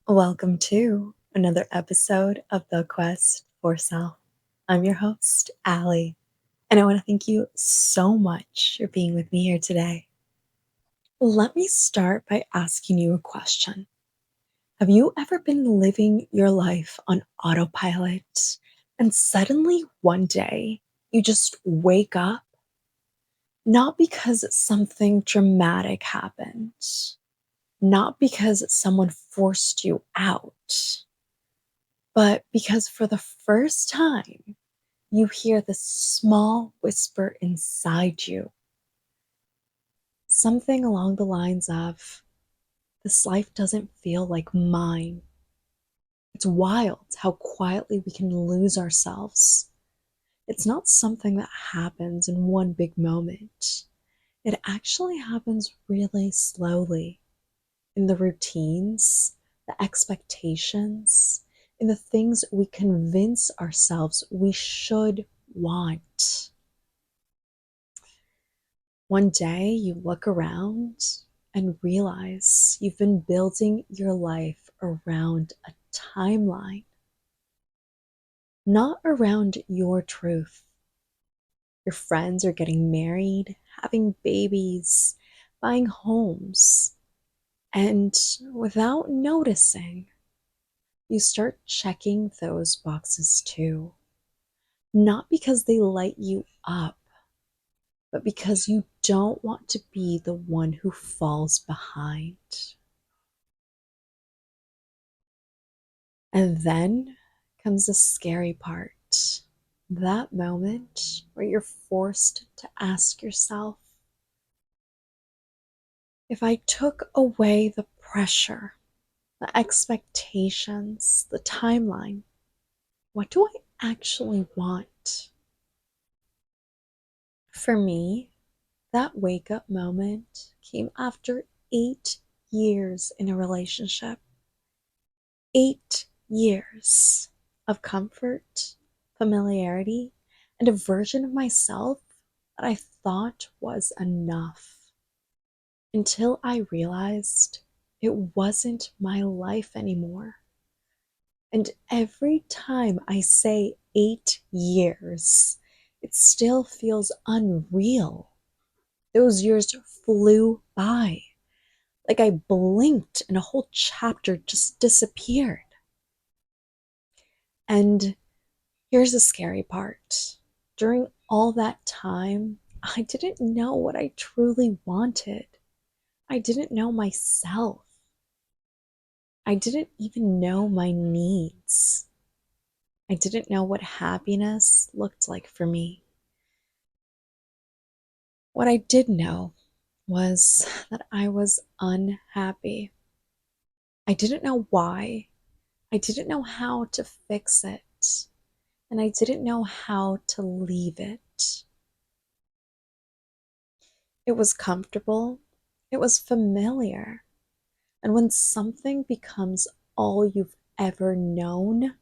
Welcome to another episode of The Quest for Self. I'm your host, Allie, and I want to thank you so much for being with me here today. Let me start by asking you a question. Have you ever been living your life on autopilot and suddenly one day you just wake up? Not because something dramatic happened, not because someone forced you out, but because for the first time, you hear this small whisper inside you, something along the lines of, this life doesn't feel like mine. It's wild how quietly we can lose ourselves. It's not something that happens in one big moment. It actually happens really slowly in the routines, the expectations, in the things we convince ourselves we should want. One day you look around and realize you've been building your life around a timeline, not around your truth. Your friends are getting married, having babies, buying homes, and without noticing, you start checking those boxes too. Not because they light you up, but because you don't want to be the one who falls behind. And then comes the scary part, that moment where you're forced to ask yourself, if I took away the pressure, the expectations, the timeline, what do I actually want? For me, that wake up moment came after 8 years in a relationship. 8 years of comfort, familiarity, and a version of myself that I thought was enough. Until I realized it wasn't my life anymore. And every time I say 8 years, it still feels unreal. Those years flew by. Like I blinked and a whole chapter just disappeared. And here's the scary part. During all that time, I didn't know what I truly wanted. I didn't know myself. I didn't even know my needs. I didn't know what happiness looked like for me. What I did know was that I was unhappy. I didn't know why. I didn't know how to fix it. And I didn't know how to leave it. It was comfortable. It was familiar. And when something becomes all you've ever known,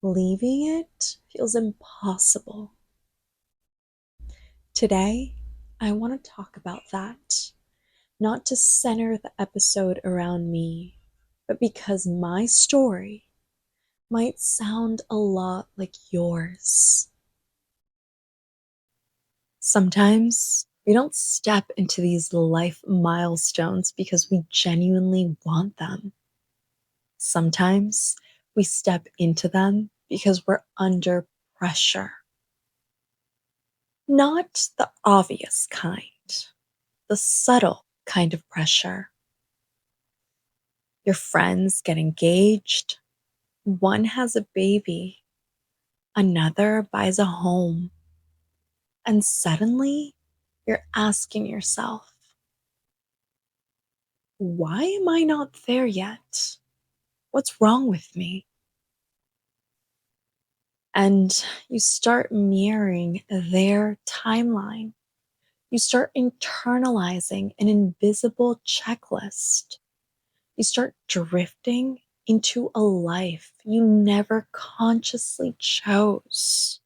leaving it feels impossible. Today, I want to talk about that, not to center the episode around me, but because my story might sound a lot like yours. Sometimes we don't step into these life milestones because we genuinely want them. Sometimes we step into them because we're under pressure. Not the obvious kind, the subtle kind of pressure. Your friends get engaged, one has a baby, another buys a home, and suddenly you're asking yourself, why am I not there yet? What's wrong with me? And you start mirroring their timeline. You start internalizing an invisible checklist. You start drifting into a life you never consciously chose.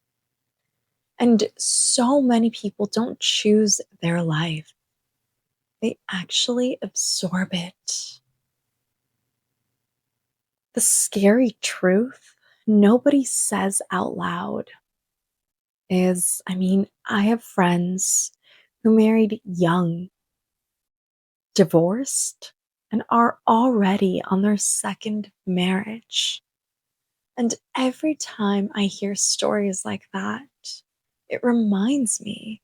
And so many people don't choose their life, they actually absorb it. The scary truth nobody says out loud is I have friends who married young, divorced, and are already on their second marriage. And every time I hear stories like that, it reminds me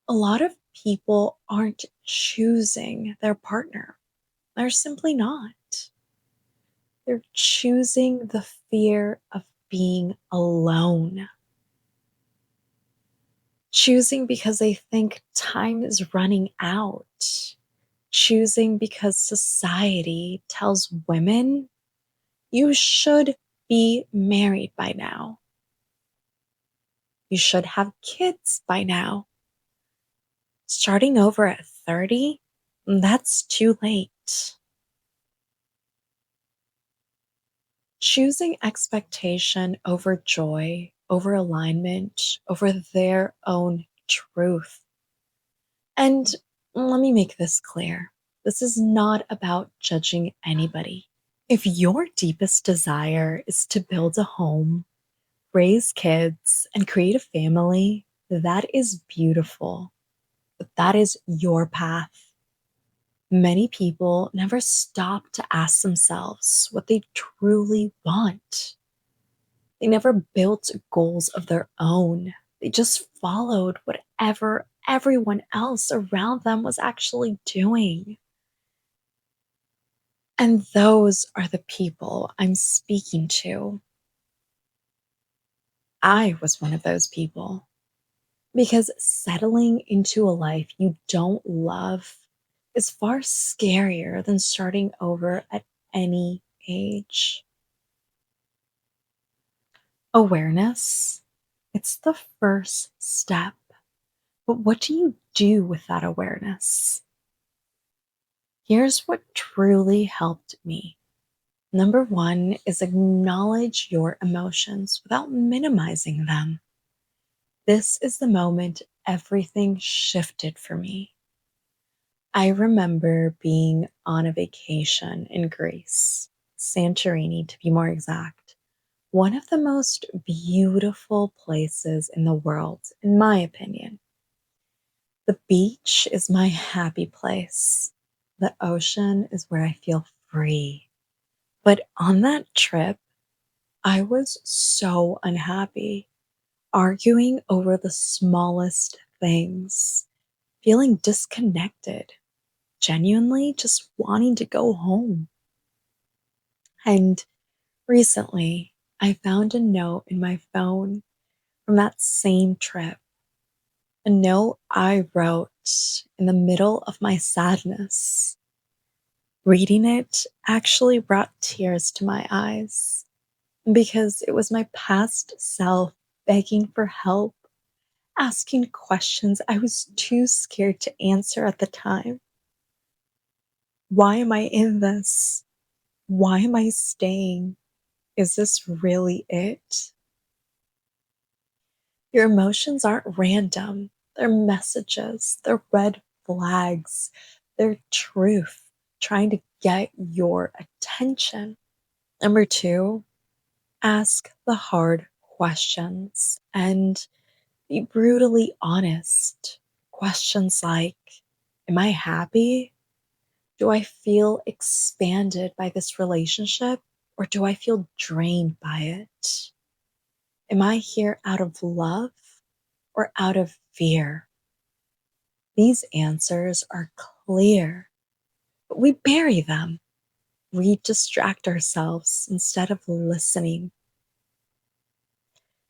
a lot of people aren't choosing their partner. They're simply not. They're choosing the fear of being alone, choosing because they think time is running out, choosing because society tells women you should be married by now, you should have kids by now. Starting over at 30, that's too late. Choosing expectation over joy, over alignment, over their own truth. And let me make this clear, this is not about judging anybody. If your deepest desire is to build a home, raise kids, and create a family, that is beautiful. But that is your path. Many people never stop to ask themselves what they truly want. They never built goals of their own. They just followed whatever everyone else around them was actually doing. And those are the people I'm speaking to. I was one of those people because settling into a life you don't love is far scarier than starting over at any age. Awareness, it's the first step. But what do you do with that awareness? Here's what truly helped me. Number one is acknowledge your emotions without minimizing them. This is the moment everything shifted for me. I remember being on a vacation in Greece, Santorini to be more exact. One of the most beautiful places in the world, in my opinion. The beach is my happy place. The ocean is where I feel free. But on that trip, I was so unhappy, arguing over the smallest things, feeling disconnected, genuinely just wanting to go home. And recently, I found a note in my phone from that same trip, a note I wrote in the middle of my sadness. Reading it actually brought tears to my eyes because it was my past self begging for help, asking questions I was too scared to answer at the time. Why am I in this? Why am I staying? Is this really it? Your emotions aren't random. They're messages, they're red flags, they're truth trying to get your attention. Number two, ask the hard questions and be brutally honest. Questions like, am I happy? Do I feel expanded by this relationship? Or do I feel drained by it? Am I here out of love or out of fear? These answers are clear, but we bury them. We distract ourselves instead of listening.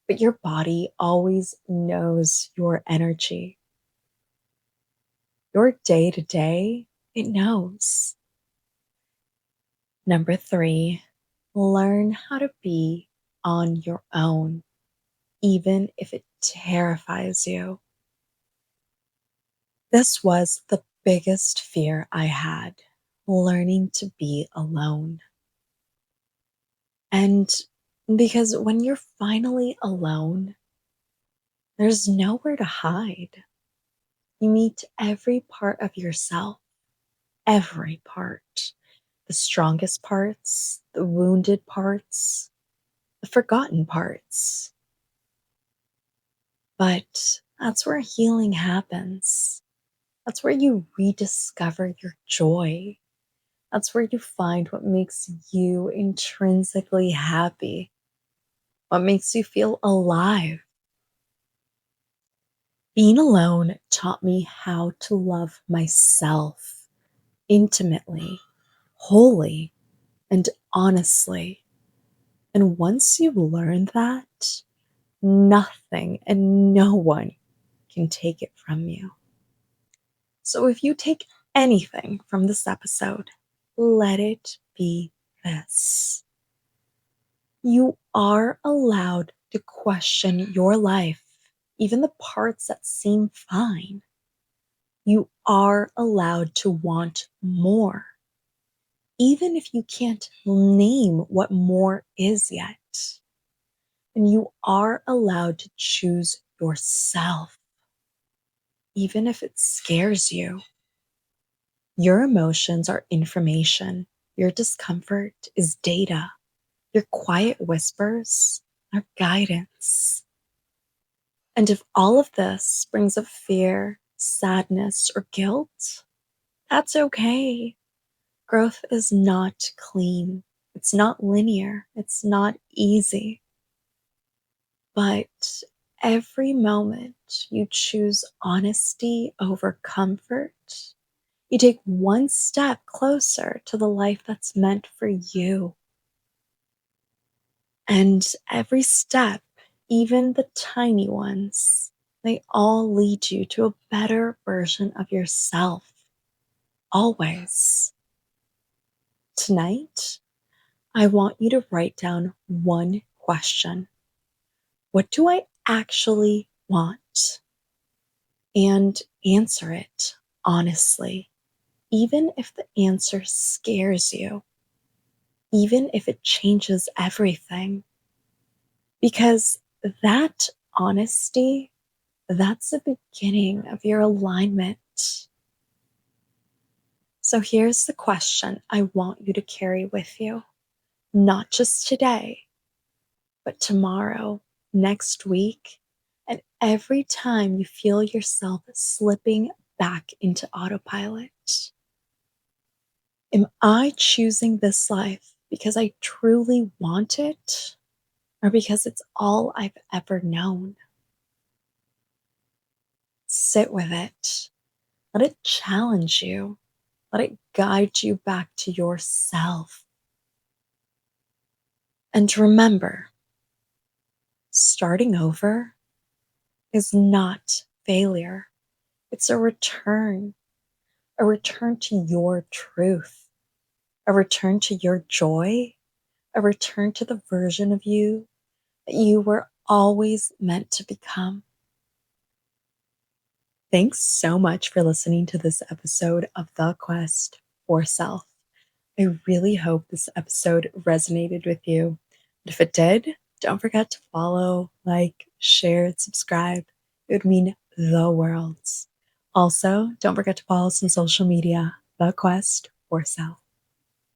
But your body always knows your energy. Your day to day, it knows. Number three, learn how to be on your own, even if it terrifies you. This was the biggest fear I had, learning to be alone. And because when you're finally alone, there's nowhere to hide. You meet every part of yourself, every part. the strongest parts, the wounded parts, the forgotten parts. But that's where healing happens. That's where you rediscover your joy. That's where you find what makes you intrinsically happy, what makes you feel alive. Being alone taught me how to love myself intimately, wholly, and honestly. And once you learn that, nothing and no one can take it from you. So if you take anything from this episode, let it be this: you are allowed to question your life, even the parts that seem fine. You are allowed to want more, even if you can't name what more is yet. And you are allowed to choose yourself, even if it scares you. Your emotions are information. Your discomfort is data. Your quiet whispers are guidance. And if all of this brings up fear, sadness, or guilt, that's okay. Growth is not clean. It's not linear. It's not easy. But every moment you choose honesty over comfort, you take one step closer to the life that's meant for you. And every step, even the tiny ones, they all lead you to a better version of yourself. Always. Tonight, I want you to write down one question. What do I actually want? And answer it honestly, even if the answer scares you, even if it changes everything. Because that honesty, that's the beginning of your alignment. So here's the question I want you to carry with you, not just today, but tomorrow, next week, and every time you feel yourself slipping back into autopilot. Am I choosing this life because I truly want it, or because it's all I've ever known? Sit with it. Let it challenge you. Let it guide you back to yourself. And remember, starting over is not failure. It's a return to your truth, a return to your joy, a return to the version of you that you were always meant to become. Thanks so much for listening to this episode of The Quest for Self. I really hope this episode resonated with you. And if it did, don't forget to follow, like, share, and subscribe. It would mean the world. Also, don't forget to follow us on social media, The Quest for Self.